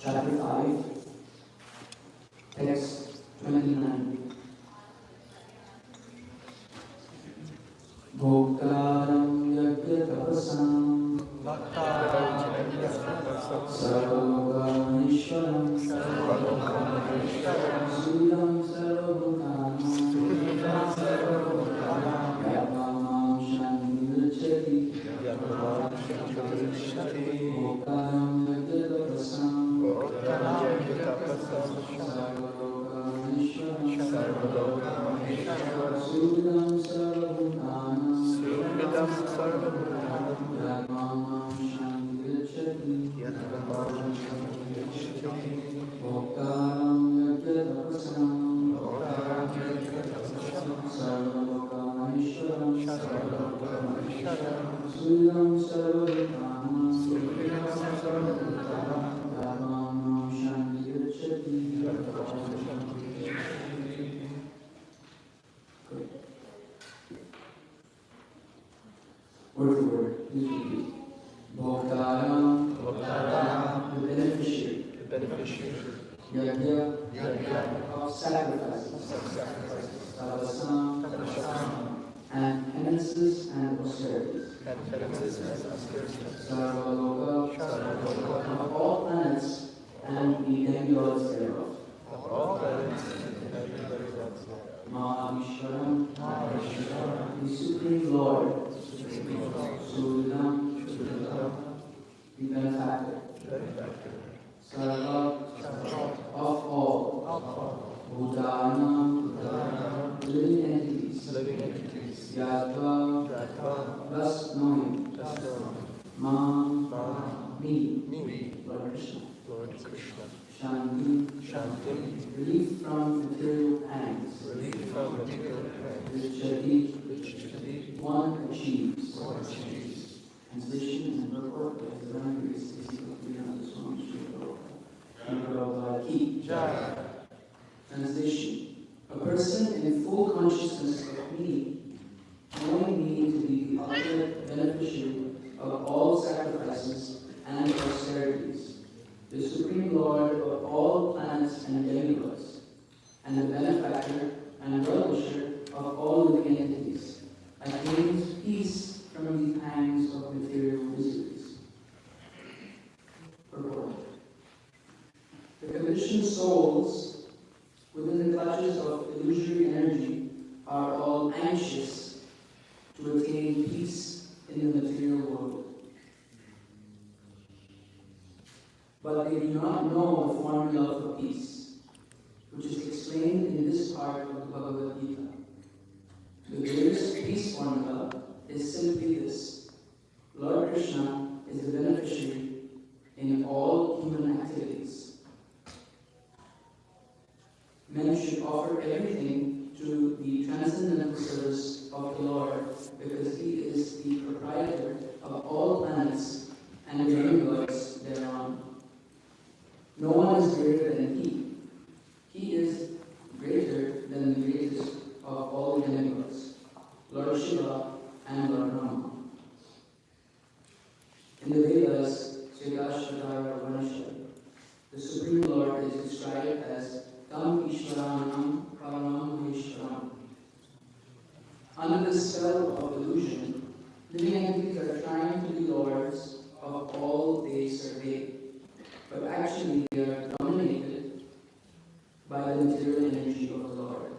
Chapter 5, text 29. Bhoktaram yagyatapasam sarvalokanishwaram sudam sarvabhutanam yadvamam shantirachati Bhoktaram yagyatapasam Sudam sarvabhutanam yadvamam shantirachati Bhoktaram yagyatapasam sarvalokanishwaram Sudam sarvabhutanam yadvamam shantirachati Word for word, please repeat. Bhoktaram, the beneficiary. Yajna, of sacrifices. Tapasam, and penances and austerities. Sarvaloka, of all planets and the demigods thereof. Maheshwaram, the Supreme Lord. Sudam, the benefactor. Sarva, of all. Bhutanam, living entities. Yatva, thus knowing. Mam, me, Lord Krishna. Shanti, relief from material pangs. Richati, one achieves. Translation and purport of the Divine Grace is equal to the Swami Translation: a person in full consciousness of me, knowing me to be the ultimate beneficiary of all sacrifices and austerities, the Supreme Lord of all planets and demigods, and the benefactor and well-wisher of all living entities, attains peace from the pangs of material miseries. Purport. The conditioned souls within the clutches of illusory energy are all anxious to attain peace in the material world. But they do not know the formula for peace, which is explained in this part of the Bhagavad Gita. The greatest peace formula is simply this: Lord Krishna is the beneficiary in all human activities. Men should offer everything to the transcendental service of the Lord, because He is the proprietor of all planets and demigods thereon. No one is greater than He. He is greater than the greatest of all demigods, Lord Shiva and Lord Rama. In the Vedas, the Supreme Lord is described as Tam Ishwaranam Paramam Maheshwaram, illusion, living entities are trying to be lords of all they survey, but actually they are dominated by the material energy of the Lord.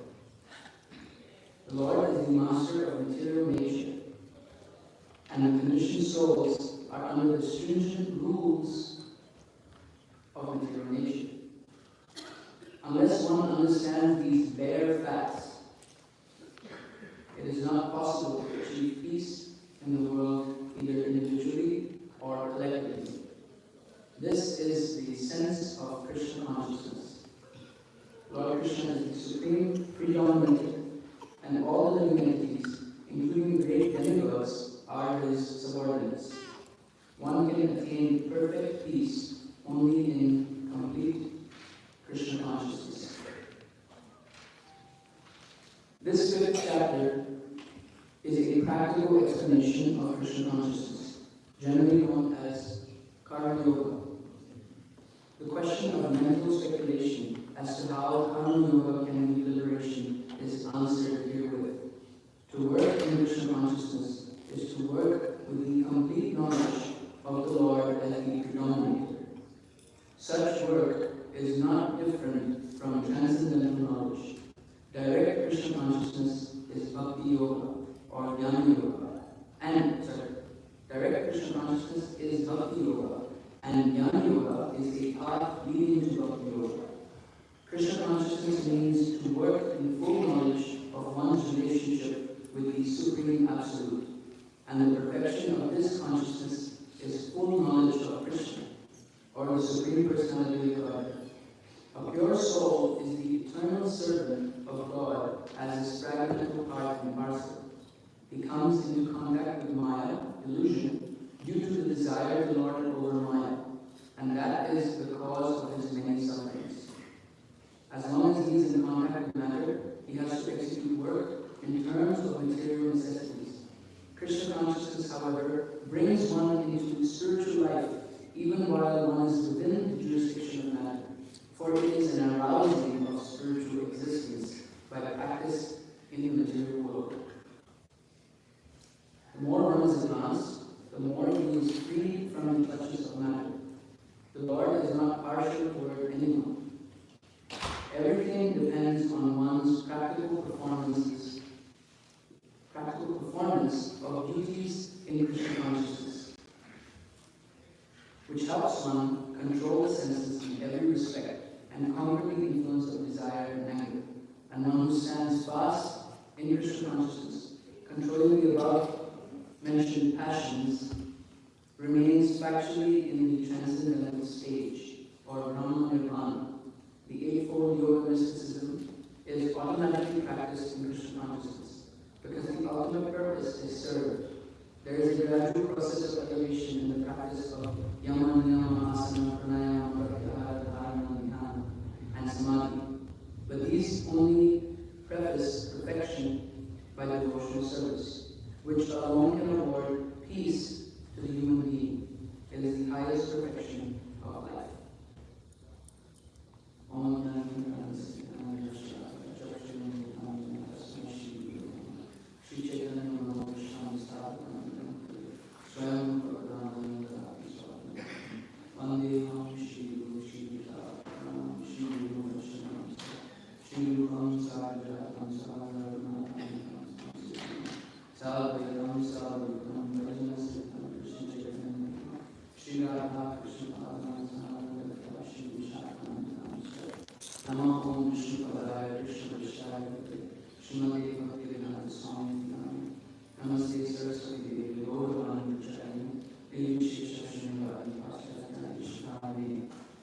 The Lord is the master of material nature, and the conditioned souls are under the stringent rules of material nature. Unless one understands these bare facts, it is not possible to achieve peace in the world either individually or collectively. This is the essence of Krishna consciousness. Lord Krishna is the supreme predominator, and all the living entities, including great demigods, are his subordinates. One can attain perfect peace only in complete Krishna consciousness. This fifth chapter is a practical explanation of Krishna consciousness, generally known as Karma Yoga. The question of mental speculation as to how Karma Yoga can be liberation is answered herewith. To work in Krishna consciousness is to work with the complete knowledge of the Lord as the predominator. Such work is not different from transcendental knowledge. Direct Krishna consciousness is Bhakti Yoga or Jnana Yoga. Direct Krishna consciousness is Bhakti Yoga, and Jnana Yoga is a path leading to Bhakti Yoga. Krishna consciousness means to work in full knowledge of one's relationship with the Supreme Absolute, and the perfection of this consciousness is full knowledge of Krishna, or the Supreme Personality of God. A pure soul is the eternal servant of God as his fragmental part and parcel. He comes into contact with Maya, illusion, due to the desire to lord over Maya, and that is the cause of his many sufferings. As long as he is in contact with matter, he has to execute work in terms of material necessities. Krishna consciousness, however, brings one into spiritual life, even while one is within the jurisdiction of matter, for it is an arousing of spiritual existence by practice in the material world. The more one is advanced, the more he is free from the clutches of matter. The Lord is not partial toward anyone. Everything depends on one's practical performance of duties in Krishna consciousness, which helps one control the senses in every respect and conquer the influence of desire and anger. And one who stands fast in Krishna consciousness, controlling the above mentioned passions, remains factually in the transcendental stage, or Brahma Nirvana. The Eightfold Yoga mysticism is automatically practiced in Krishna consciousness, because the ultimate purpose is served. There is a gradual process of elevation in the practice of Yama, Niyama, Asana, Pranayama, Pratyahara, Dharana, Dhyana, and Samadhi. But these only preface perfection by devotional service, which alone can award peace to the human being. It is the highest perfection of life.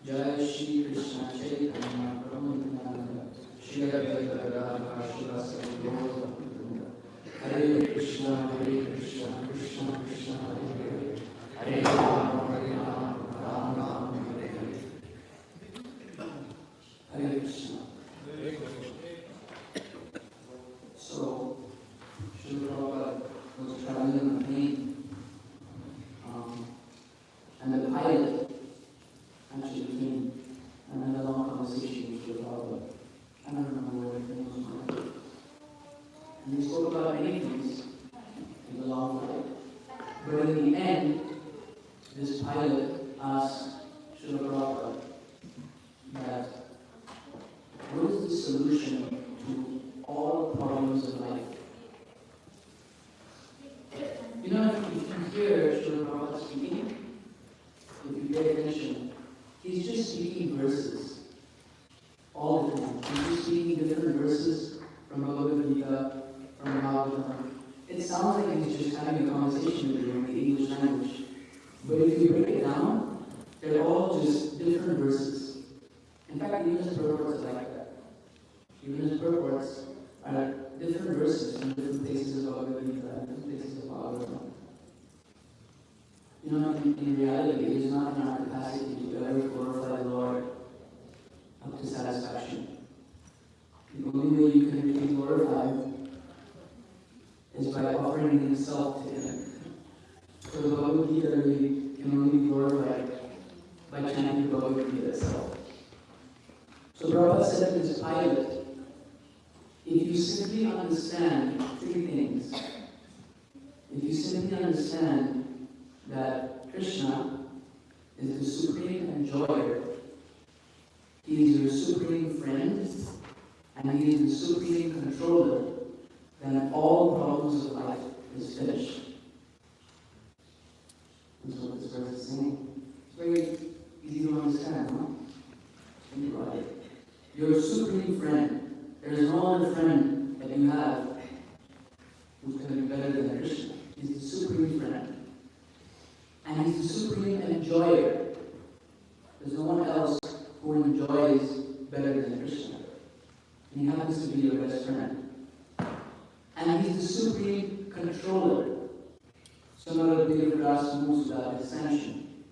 Jai Shri Krishna Chaitanya Prabhu Nityananda Shri Advaita Gadadhar Srivasadi Gaura Bhaktivinoda Hare Krishna Krishna Krishna Hare Hare Rama Ram Ram Hare Hare. Hare Krishna. So, Srila Prabhupada was traveling on a plane, and the pilot actually came and had a long conversation with Srila Prabhupada. I don't remember what everything was going on. And he spoke about many things. He solution to all problems of life. You know, if you hear Srila Prabhupada speaking, if you pay attention, he's just speaking verses all the time. He's just speaking different verses from Bhagavad Gita, from Bhagavatam. It sounds like he's just having a conversation with you in the English language. But if you break it down, they're all just different verses. In fact, even his purports are like that. Even his purports are different verses from different places of Bhagavad Gita, different places of Bhagavatam. You know, in reality, it is not in our capacity to ever glorify the Lord up to satisfaction. The only way you can be glorified is by offering himself to him. So the Bhagavad Gita really can only be glorified by chanting the Bhagavad Gita itself. So Prabhupada said to this pilot, if you simply understand three things, if you simply understand that Krishna is the supreme enjoyer, he is your supreme friend, and he is the supreme controller, then all problems of life is finished. That's what this verse is saying. It's very easy to understand, huh? Think about it. Your supreme friend. There is no other friend that you have who's going to be better than Krishna. He's the supreme friend. And he's the supreme enjoyer. There's no one else who enjoys better than Krishna. And he happens to be your best friend. And he's the supreme controller. So not a blade of grass moves without his sanction.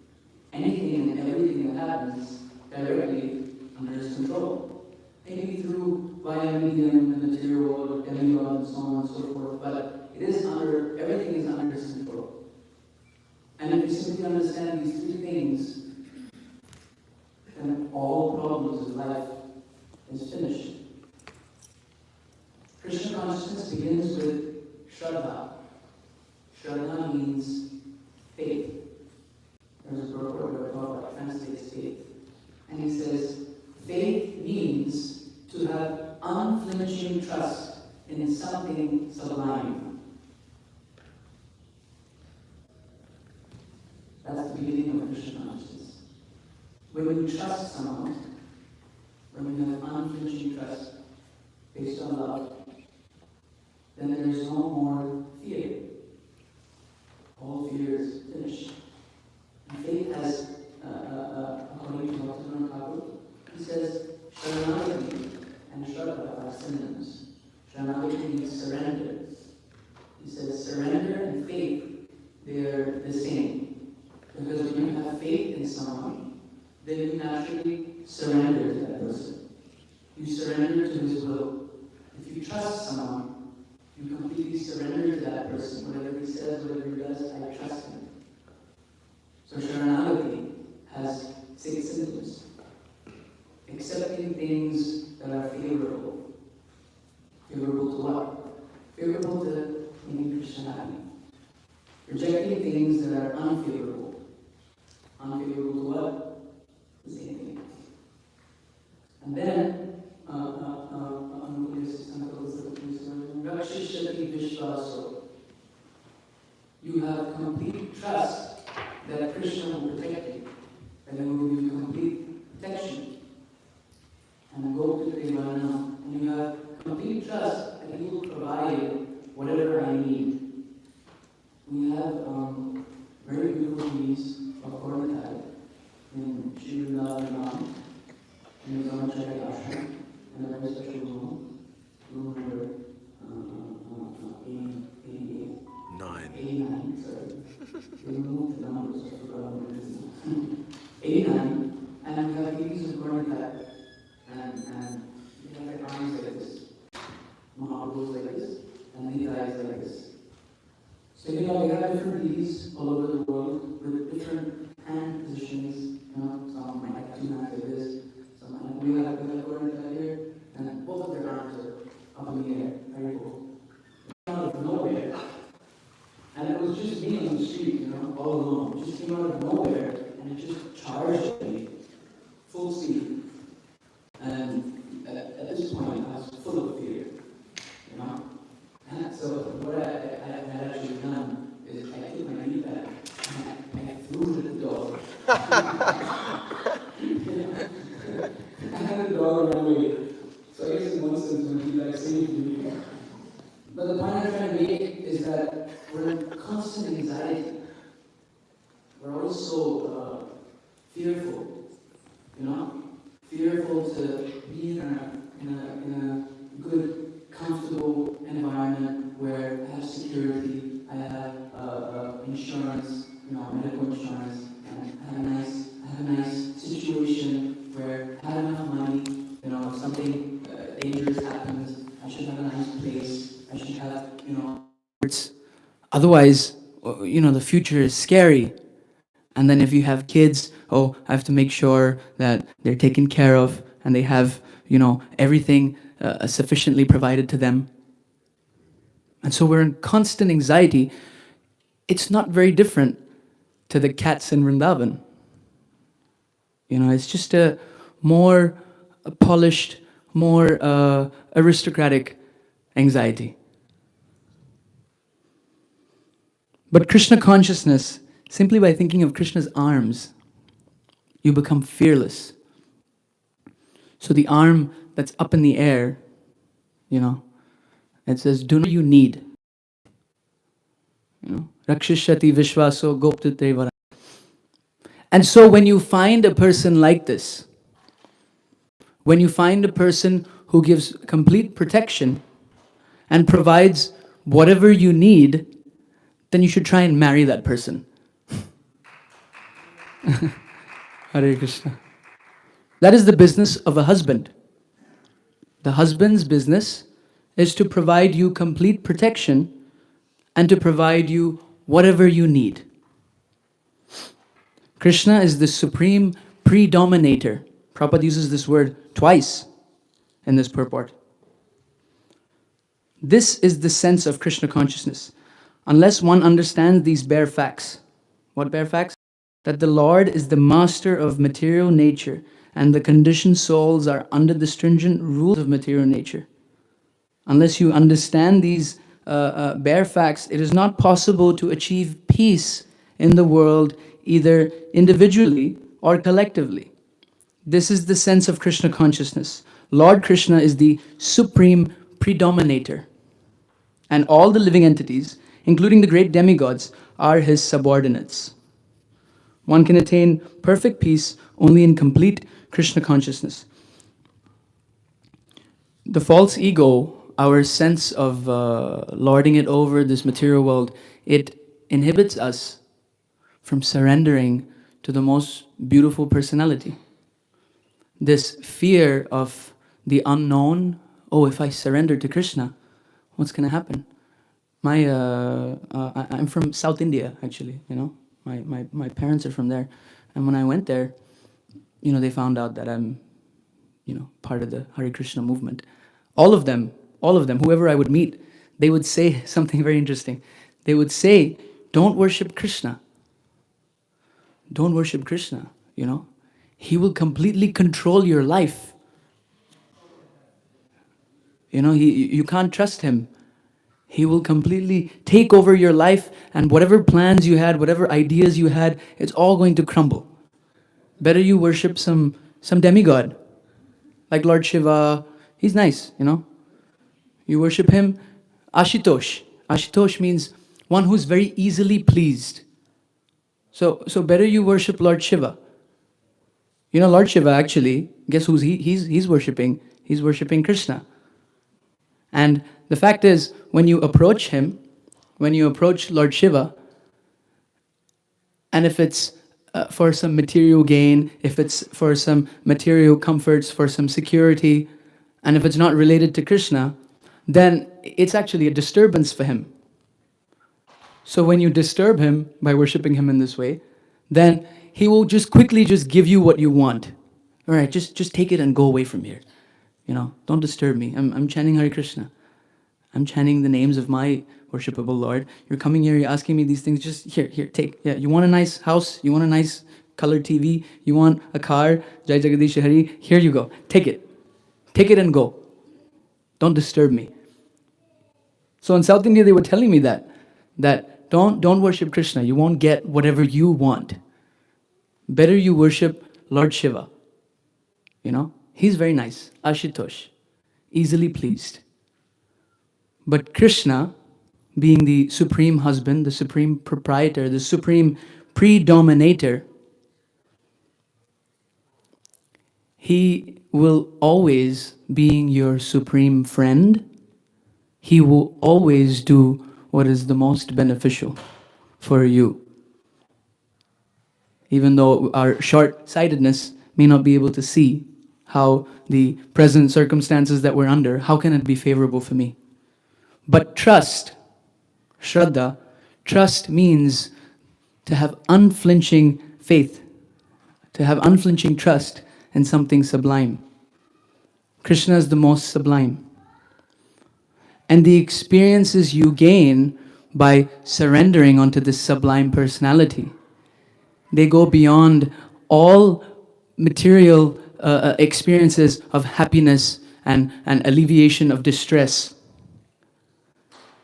Anything and everything that happens directly under his control. Maybe through via medium, the material world, demigod, and so on and so forth, but it is under, everything is under his control. And if you simply understand these three things, then all problems of life is finished. Krishna consciousness begins with Shraddha. Shraddha means faith. There's a purport where Prabhupada translates faith. And he says, faith means to have unflinching trust in something sublime. That's the beginning of Krishna consciousness. When you trust someone, when you have unflinching trust based on love, then there is no more fear. All fear is finished. And faith has, according to Bhaktivinoda Thakur, he says, Sharanagati and Shraddha are synonyms. Sharanagati means surrender. He says surrender and faith, they are the same. Because when you have faith in someone, then you naturally surrender to that person. You surrender to his will. If you trust someone, you completely surrender to that person. Whatever he says, whatever he does, I trust him. So Sharanagati has 6 symptoms. Accepting things that are favorable. Favorable to what? Favorable to making Krishna happy. Rejecting things that are unfavorable. Unfavorable to what? The same thing. And then, you have complete trust that Krishna will protect you, and he will give you complete protection. And go to Devana, and you have complete trust that he will provide whatever I need. We have very beautiful piece of Kornatai in Sri Vrindavan, in the Zamachari Ashram, and a very special room number 89, sorry. We removed the numbers, I forgot what it is. 89, and we have pieces of Kornatai, and we have the arms like this, Mahaprabhu's like this, and the thighs like this. So we have different leaves all over the world with different hand positions. Some might have 2 hands like this, some might have, we have Kornatai here, and both of their arms are up in the air. Very cool. Out of nowhere, and it was just me on the street, all alone. It just came out of nowhere, and it just charged me full speed. And at this point, And the dog ran away. So I guess in one sense, when he like saved me. But the point I'm trying to make is that we're in constant anxiety. We're also fearful, you know? Fearful to be in a good, comfortable environment where I have security, I have insurance, you know, medical insurance, and I have a nice situation where I have enough money, you know, if something dangerous happens, I should have a nice place, I should have, you know. Otherwise, you know, the future is scary. And then if you have kids, oh, I have to make sure that they're taken care of and they have, you know, everything sufficiently provided to them. And so we're in constant anxiety. It's not very different to the cats in Vrindavan. You know, it's just a more polished, more aristocratic anxiety. But Krishna consciousness, simply by thinking of Krishna's arms, you become fearless. So the arm that's up in the air, you know, it says, do not you need. You know, Rakshishati Vishwaso Goptate Vara. And so when you find a person like this, when you find a person who gives complete protection and provides whatever you need, then you should try and marry that person. Hare Krishna. That is the business of a husband. The husband's business is to provide you complete protection and to provide you whatever you need. Krishna is the supreme predominator. Prabhupada uses this word twice in this purport. This is the sense of Krishna consciousness. Unless one understands these bare facts. What bare facts? That the Lord is the master of material nature and the conditioned souls are under the stringent rules of material nature. Unless you understand these bare facts, it is not possible to achieve peace in the world either individually or collectively. This is the sense of Krishna consciousness. Lord Krishna is the supreme predominator, and all the living entities, including the great demigods, are his subordinates. One can attain perfect peace only in complete Krishna consciousness. The false ego, our sense of lording it over this material world, it inhibits us from surrendering to the most beautiful personality. This fear of the unknown, oh, if I surrender to Krishna, what's going to happen? I'm from South India, actually, you know. My parents are from there. And when I went there, you know, they found out that I'm, you know, part of the Hare Krishna movement. All of them, whoever I would meet, they would say something very interesting. They would say, don't worship Krishna. Don't worship Krishna, you know. He will completely control your life. You know, you can't trust him. He will completely take over your life, and whatever plans you had, whatever ideas you had, it's all going to crumble. Better you worship some demigod, like Lord Shiva. He's nice, you know. You worship him. Ashutosh. Ashutosh means one who's very easily pleased. So better you worship Lord Shiva. You know, Lord Shiva actually, guess who's he's worshiping? He's worshiping Krishna. And the fact is, when you approach him, when you approach Lord Shiva, and if it's for some material gain, if it's for some material comforts, for some security, and if it's not related to Krishna, then it's actually a disturbance for him. So when you disturb him by worshipping him in this way, then he will just quickly just give you what you want. All right, just take it and go away from here. You know, don't disturb me. I'm chanting Hare Krishna. I'm chanting the names of my worshipable Lord. You're coming here, you're asking me these things, just here, take. Yeah, you want a nice house? You want a nice colored TV? You want a car? Jai Jagadish Hari? Here you go. Take it. Take it and go. Don't disturb me. So in South India, they were telling me that don't worship Krishna. You won't get whatever you want. better you worship Lord Shiva. He's very nice, Ashutosh, easily pleased. But Krishna, being the supreme husband, the supreme proprietor, the supreme predominator, he will always, being your supreme friend, he will always do what is the most beneficial for you. Even though our short-sightedness may not be able to see how the present circumstances that we're under, how can it be favorable for me? But trust, Shraddha, trust means to have unflinching faith, to have unflinching trust in something sublime. Krishna is the most sublime. And the experiences you gain by surrendering onto this sublime personality, they go beyond all material experiences of happiness and alleviation of distress.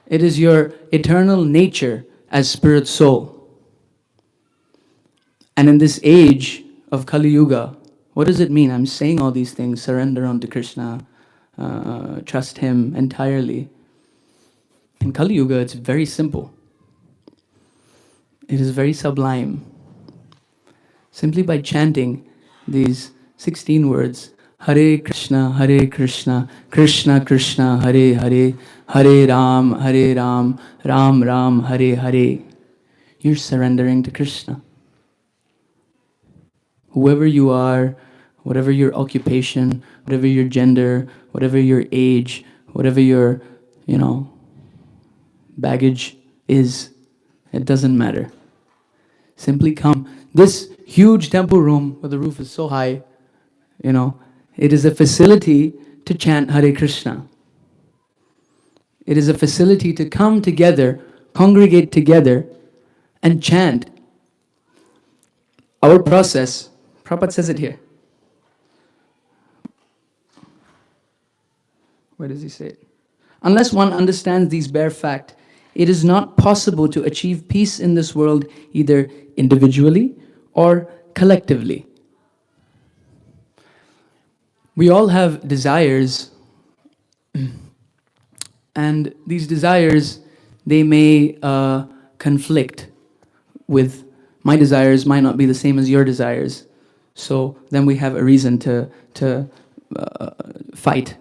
It is your eternal nature as spirit soul. And in this age of Kali Yuga, what does it mean? I'm saying all these things, surrender unto Krishna, trust him entirely. In Kali Yuga, it's very simple. It is very sublime. Simply by chanting these 16 words, Hare Krishna, Krishna Krishna, Hare Hare, Hare Ram, Ram Ram, Hare Hare. You're surrendering to Krishna. Whoever you are, whatever your occupation, whatever your gender, whatever your age, whatever your, baggage is, it doesn't matter. Simply come. This huge temple room where the roof is so high, it is a facility to chant Hare Krishna. It is a facility to come together, congregate together, and chant. Our process, Prabhupada says it here. Where does he say it? Unless one understands these bare facts, it is not possible to achieve peace in this world either individually or collectively. We all have desires, and these desires, they may conflict with my desires might not be the same as your desires. So then we have a reason to fight,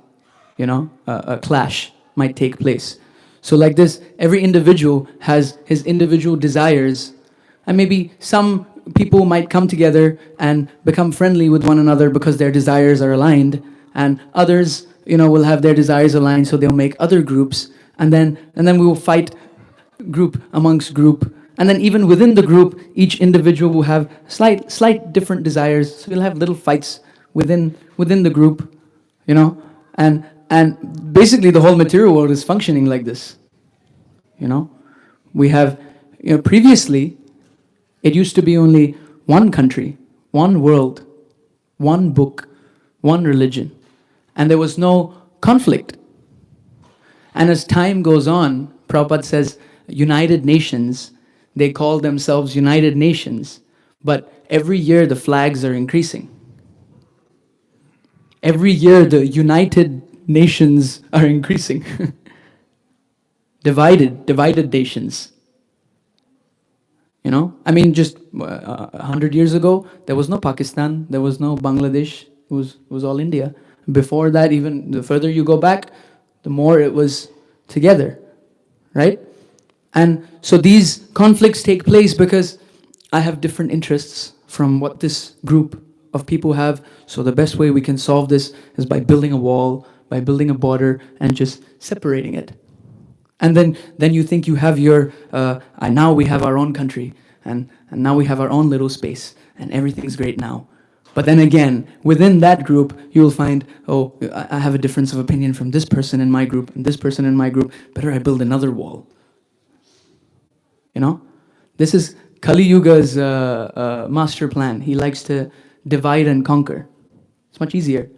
a clash might take place. So like this, every individual has his individual desires, and maybe some people might come together and become friendly with one another because their desires are aligned, and others, will have their desires aligned, so they'll make other groups, and then we will fight group amongst group, and then even within the group, each individual will have slight different desires, so we'll have little fights within the group, and basically the whole material world is functioning like this. We have, previously, it used to be only one country, one world, one book, one religion, and there was no conflict. And as time goes on, Prabhupada says, United Nations, they call themselves United Nations, but every year the flags are increasing. Every year the United Nations are increasing. Divided nations. Just 100 years ago, there was no Pakistan, there was no Bangladesh, it was all India. Before that, even the further you go back, the more it was together, right? And so these conflicts take place because I have different interests from what this group of people have. So the best way we can solve this is by building a wall, by building a border, and just separating it. And then you think you have your, now we have our own country, and now we have our own little space, and everything's great now. But then again, within that group, you'll find, I have a difference of opinion from this person in my group, and this person in my group, better I build another wall. This is Kali Yuga's master plan. He likes to divide and conquer. It's much easier.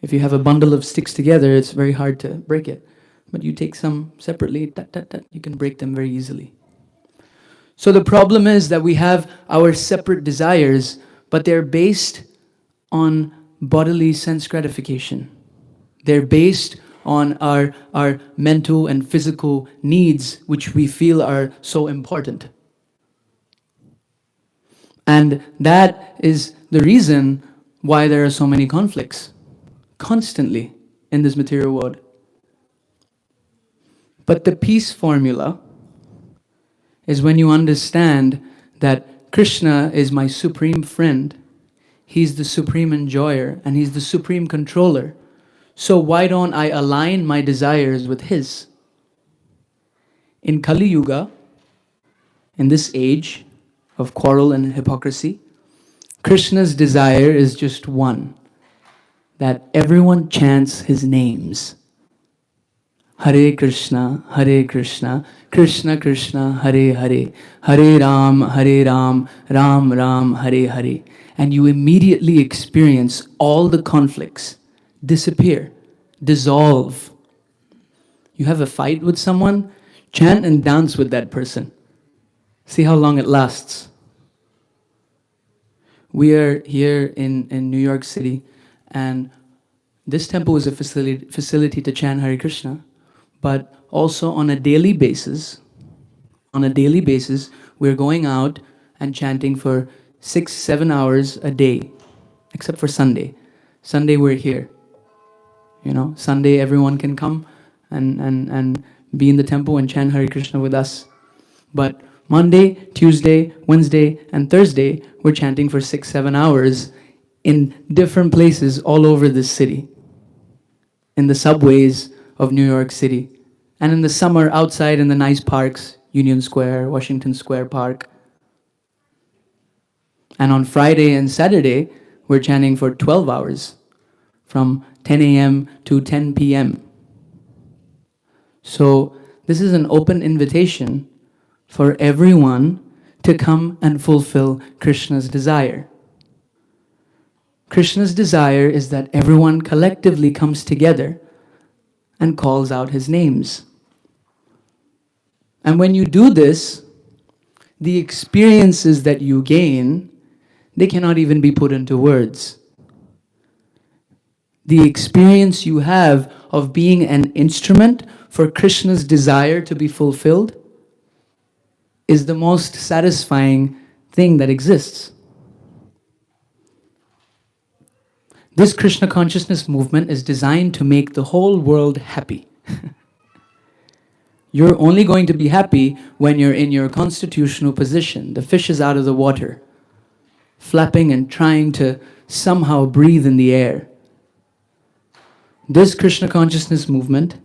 If you have a bundle of sticks together, it's very hard to break it. But you take some separately, you can break them very easily. So the problem is that we have our separate desires, but they're based on bodily sense gratification. They're based on our mental and physical needs, which we feel are so important. And that is the reason why there are so many conflicts constantly in this material world. But the peace formula is when you understand that Krishna is my supreme friend. He's the supreme enjoyer and he's the supreme controller. So why don't I align my desires with his? In Kali Yuga, in this age of quarrel and hypocrisy, Krishna's desire is just one, that everyone chants his names. Hare Krishna, Krishna Krishna, Hare Hare, Hare Ram, Ram Ram, Hare Hare. And you immediately experience all the conflicts disappear, dissolve. You have a fight with someone, chant and dance with that person. See how long it lasts. We are here in New York City, and this temple is a facility to chant Hare Krishna, but also on a daily basis, we're going out and chanting for 6-7 hours a day, except for Sunday. Sunday we're here. You know, Sunday everyone can come and be in the temple and chant Hare Krishna with us. But Monday, Tuesday, Wednesday, and Thursday, we're chanting for 6-7 hours in different places all over this city. In the subways of New York City. And in the summer, outside in the nice parks, Union Square, Washington Square Park. And on Friday and Saturday, we're chanting for 12 hours, from 10 a.m. to 10 p.m. So this is an open invitation for everyone to come and fulfill Krishna's desire. Krishna's desire is that everyone collectively comes together and calls out his names. And when you do this, the experiences that you gain, they cannot even be put into words. The experience you have of being an instrument for Krishna's desire to be fulfilled is the most satisfying thing that exists. This Krishna consciousness movement is designed to make the whole world happy. You're only going to be happy when you're in your constitutional position. The fish is out of the water, flapping and trying to somehow breathe in the air. This Krishna consciousness movement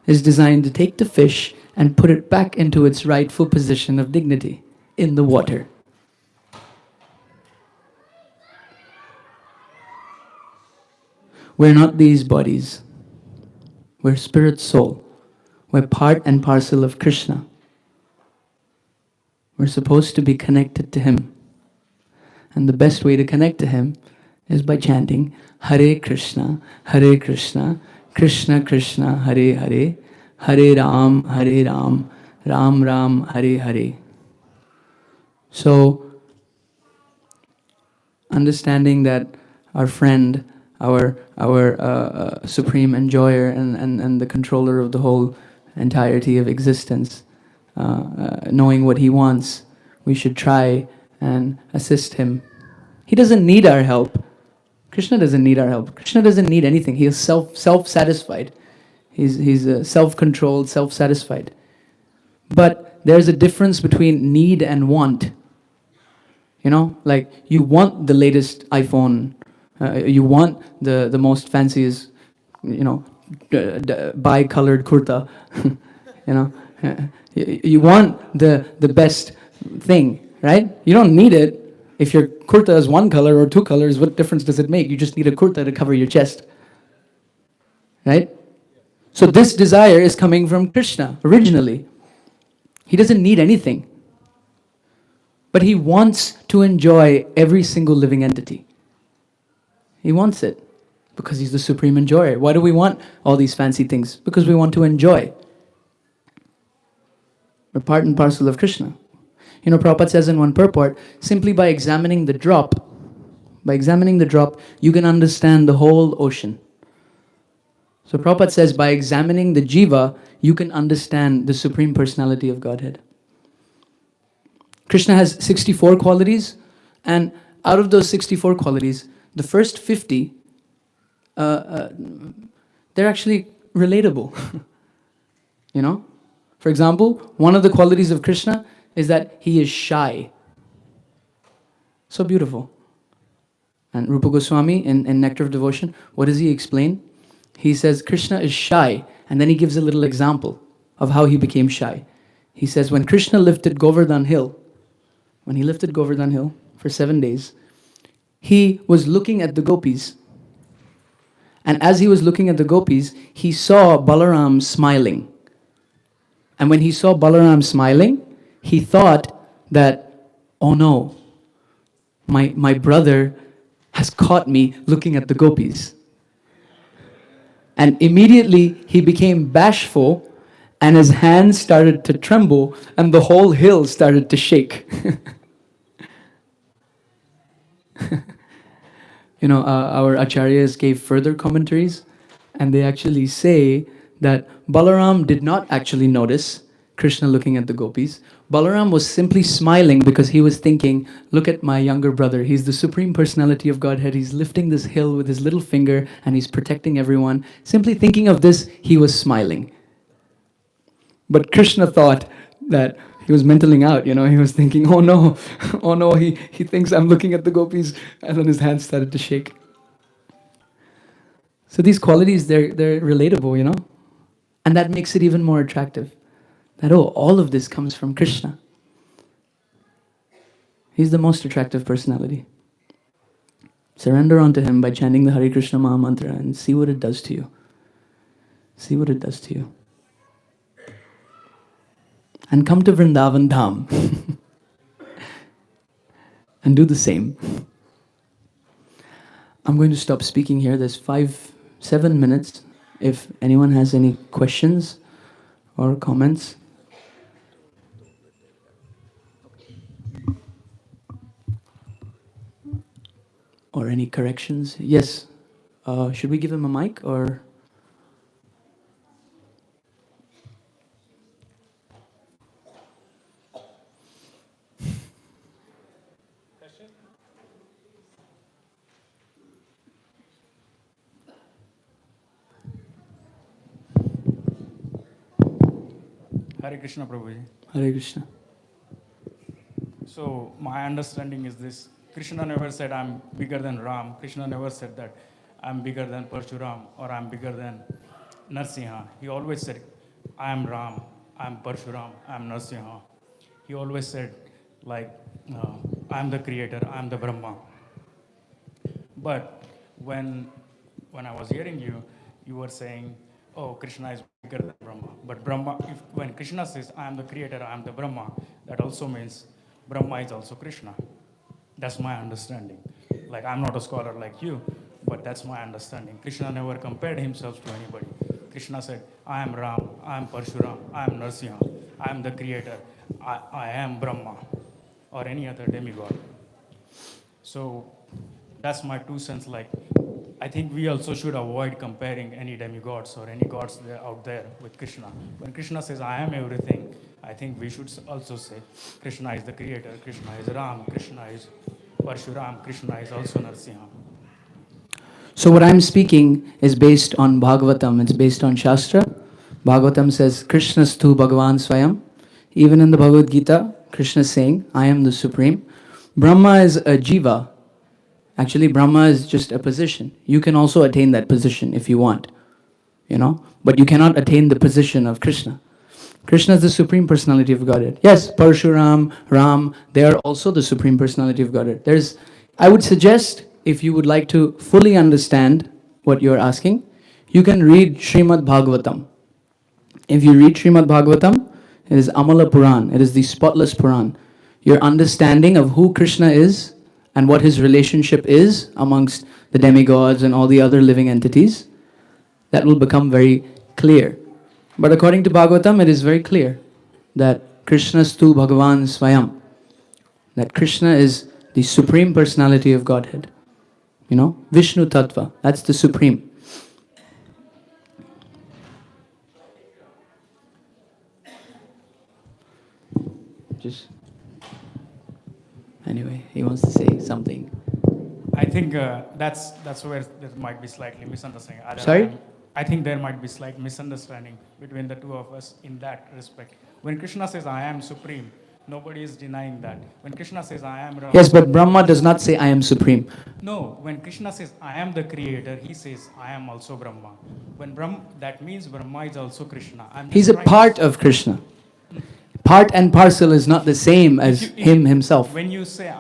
is designed to take the fish and put it back into its rightful position of dignity in the water. We're not these bodies. We're spirit soul. We're part and parcel of Krishna. We're supposed to be connected to him. And the best way to connect to him is by chanting Hare Krishna, Krishna Krishna, Hare Hare, Hare Ram, Ram Ram, Hare Hare. So, understanding that our friend, our supreme enjoyer and the controller of the whole entirety of existence, knowing what he wants, we should try and assist him. He doesn't need our help. Krishna doesn't need our help. Krishna doesn't need anything. He is self-satisfied. He's self-controlled, self-satisfied. But there's a difference between need and want. You know, like you want the latest iPhone, you want the most fanciest, you know, bi-colored kurta, you know, you want the best thing, right? You don't need it. If your kurta is one color or two colors, what difference does it make? You just need a kurta to cover your chest, right? So this desire is coming from Krishna originally. He doesn't need anything. But he wants to enjoy every single living entity. He wants it because he's the supreme enjoyer. Why do we want all these fancy things? Because we want to enjoy. We're part and parcel of Krishna. You know, Prabhupada says in one purport, simply by examining the drop By examining the drop, you can understand the whole ocean. So Prabhupada says, by examining the jiva, you can understand the Supreme Personality of Godhead. Krishna has 64 qualities, and out of those 64 qualities, the first 50, they're actually relatable. You know? For example, one of the qualities of Krishna is that he is shy. So beautiful. And Rupa Goswami in Nectar of Devotion, what does he explain? He says Krishna is shy, and then he gives a little example of how he became shy. He says when Krishna lifted Govardhan Hill, for 7 days, he was looking at the gopis. And as he was looking at the gopis, he saw Balaram smiling. And when he saw Balaram smiling, he thought that, oh no, my brother has caught me looking at the gopis. And immediately he became bashful, and his hands started to tremble, and the whole hill started to shake. You know, our acharyas gave further commentaries, and they actually say that Balaram did not actually notice Krishna looking at the gopis. Balaram was simply smiling because he was thinking, look at my younger brother. He's the Supreme Personality of Godhead. He's lifting this hill with his little finger and he's protecting everyone. Simply thinking of this, he was smiling. But Krishna thought that he was mentaling out, you know. He was thinking, oh no, he thinks I'm looking at the gopis, and then his hands started to shake. So these qualities, they're relatable, you know. And that makes it even more attractive. That, oh, all of this comes from Krishna. He's the most attractive personality. Surrender unto him by chanting the Hare Krishna Maha Mantra and see what it does to you. See what it does to you. And come to Vrindavan Dham and do the same. I'm going to stop speaking here. There's 7 minutes. If anyone has any questions or comments. Or any corrections? Yes. Should we give him a mic or? Hare Krishna, Prabhuji. Hare Krishna. So my understanding is this: Krishna never said I'm bigger than Ram. Krishna never said that I'm bigger than Parshuram or I'm bigger than Narsimha. He always said, I am Ram, I am Parshuram, I am Narsimha. He always said, like, I am the creator, I am the Brahma. But when I was hearing you, you were saying, oh, Krishna is bigger than Brahma. But Brahma, when Krishna says, I am the creator, I am the Brahma, that also means Brahma is also Krishna. That's my understanding. Like, I'm not a scholar like you, but that's my understanding. Krishna never compared himself to anybody. Krishna said, I am Ram, I am Parshuram, I am Narsimha, I am the creator, I am Brahma, or any other demigod. So that's my 2 cents. Like, I think we also should avoid comparing any demigods or any gods out there with Krishna. When Krishna says, I am everything, I think we should also say, Krishna is the creator, Krishna is Ram, Krishna is Parshuram, Krishna is also Narsimha. So what I'm speaking is based on Bhagavatam. It's based on Shastra. Bhagavatam says, Krishnastu Bhagavan Swayam. Even in the Bhagavad Gita, Krishna is saying, I am the Supreme. Brahma is a jiva. Actually, Brahma is just a position. You can also attain that position if you want, you know, but you cannot attain the position of Krishna. Krishna is the Supreme Personality of Godhead. Yes, Parshuram, Ram, they are also the Supreme Personality of Godhead. I would suggest, if you would like to fully understand what you're asking, you can read Srimad Bhagavatam. If you read Srimad Bhagavatam, it is Amala Puran. It is the spotless Puran. Your understanding of who Krishna is and what his relationship is amongst the demigods and all the other living entities, that will become very clear. But according to Bhagavatam, it is very clear that Krishnastu Bhagavan Swayam, that Krishna is the Supreme Personality of Godhead. Vishnu Tattva, that's the supreme. Just anyway, he wants to say something. I think that's where there might be slightly misunderstanding. Sorry? I think there might be slight misunderstanding between the two of us in that respect. When Krishna says, I am supreme, nobody is denying that. When Krishna says, I am Ram. Yes, but Brahma does not say, I am supreme. No, when Krishna says, I am the creator, he says, I am also Brahma. That means Brahma is also Krishna. He's a part of Krishna. Part and parcel is not the same as him himself. When you say,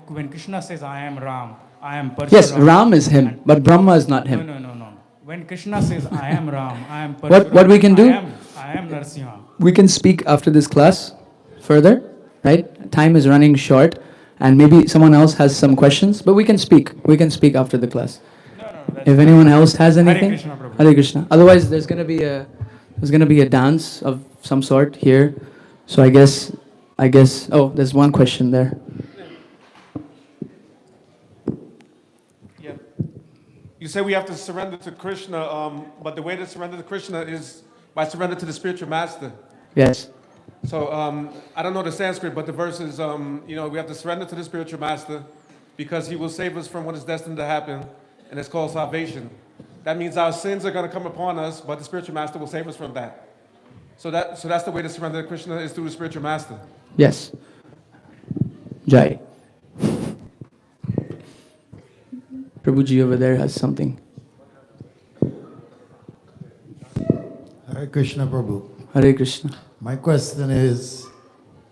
when Krishna says, I am Ram, I am Parshuram. Yes, Ram is him, but Brahma is not him. No. When Krishna says, I am Ram, I am Parshuram. What we can do? I am Narsimha. We can speak after this class further, right? Time is running short, and maybe someone else has some questions, but we can speak. We can speak after the class. If anyone else has anything, Hare Krishna, Prabhu. Hare Krishna. Otherwise, there's gonna be a dance of some sort here. So I guess. Oh, there's one question there. Yeah. You say we have to surrender to Krishna, but the way to surrender to Krishna is by surrender to the spiritual master. Yes. So I don't know the Sanskrit, but the verse is, we have to surrender to the spiritual master because he will save us from what is destined to happen, and it's called salvation. That means our sins are going to come upon us, but the spiritual master will save us from that. So that's the way to surrender to Krishna is through the spiritual master. Yes. Jai. Prabhuji over there has something. Hare Krishna, Prabhu. Hare Krishna. My question is,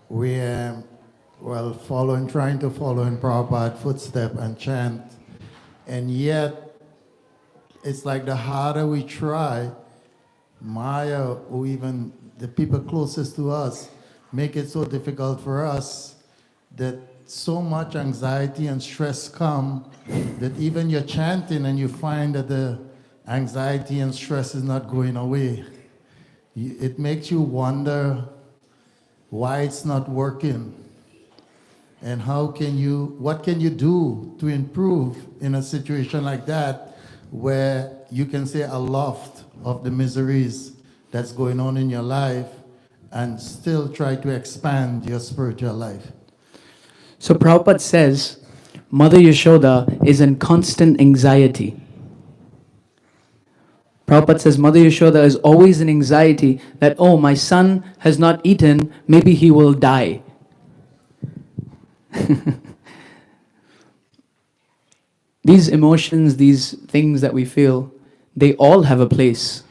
we am trying to follow in Prabhupada's footstep and chant, and yet it's like the harder we try, Maya or even the people closest to us make it so difficult for us that so much anxiety and stress come that even you're chanting and you find that the anxiety and stress is not going away. It makes you wonder why it's not working and what can you do to improve in a situation like that where you can say a lot of the miseries that's going on in your life and still try to expand your spiritual life. So Prabhupada says, Mother Yashoda is in constant anxiety. Prabhupada says Mother Yashoda is always in anxiety that, oh, my son has not eaten, maybe he will die. These emotions, these things that we feel, they all have a place.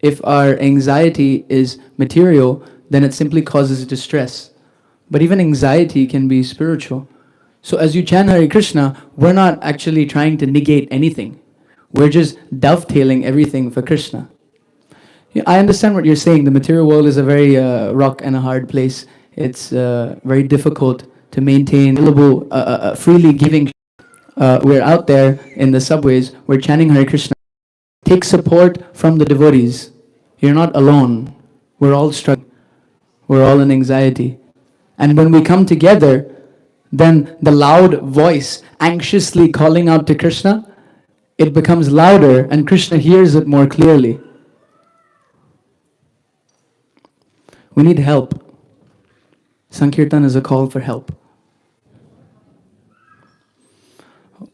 If our anxiety is material, then it simply causes distress. But even anxiety can be spiritual. So as you chant Hare Krishna, we're not actually trying to negate anything. We're just dovetailing everything for Krishna. Yeah, I understand what you're saying. The material world is a very rock and a hard place. It's very difficult to maintain freely giving. We're out there in the subways, we're chanting Hare Krishna. Take support from the devotees. You're not alone. We're all struggling. We're all in anxiety. And when we come together, then the loud voice anxiously calling out to Krishna, it becomes louder and Krishna hears it more clearly. We need help. Sankirtan is a call for help.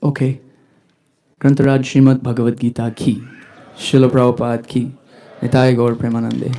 Okay. Grantaraj Srimad Bhagavad Gita ki. Srila Prabhupada ki. Nitai Gaur Premanande.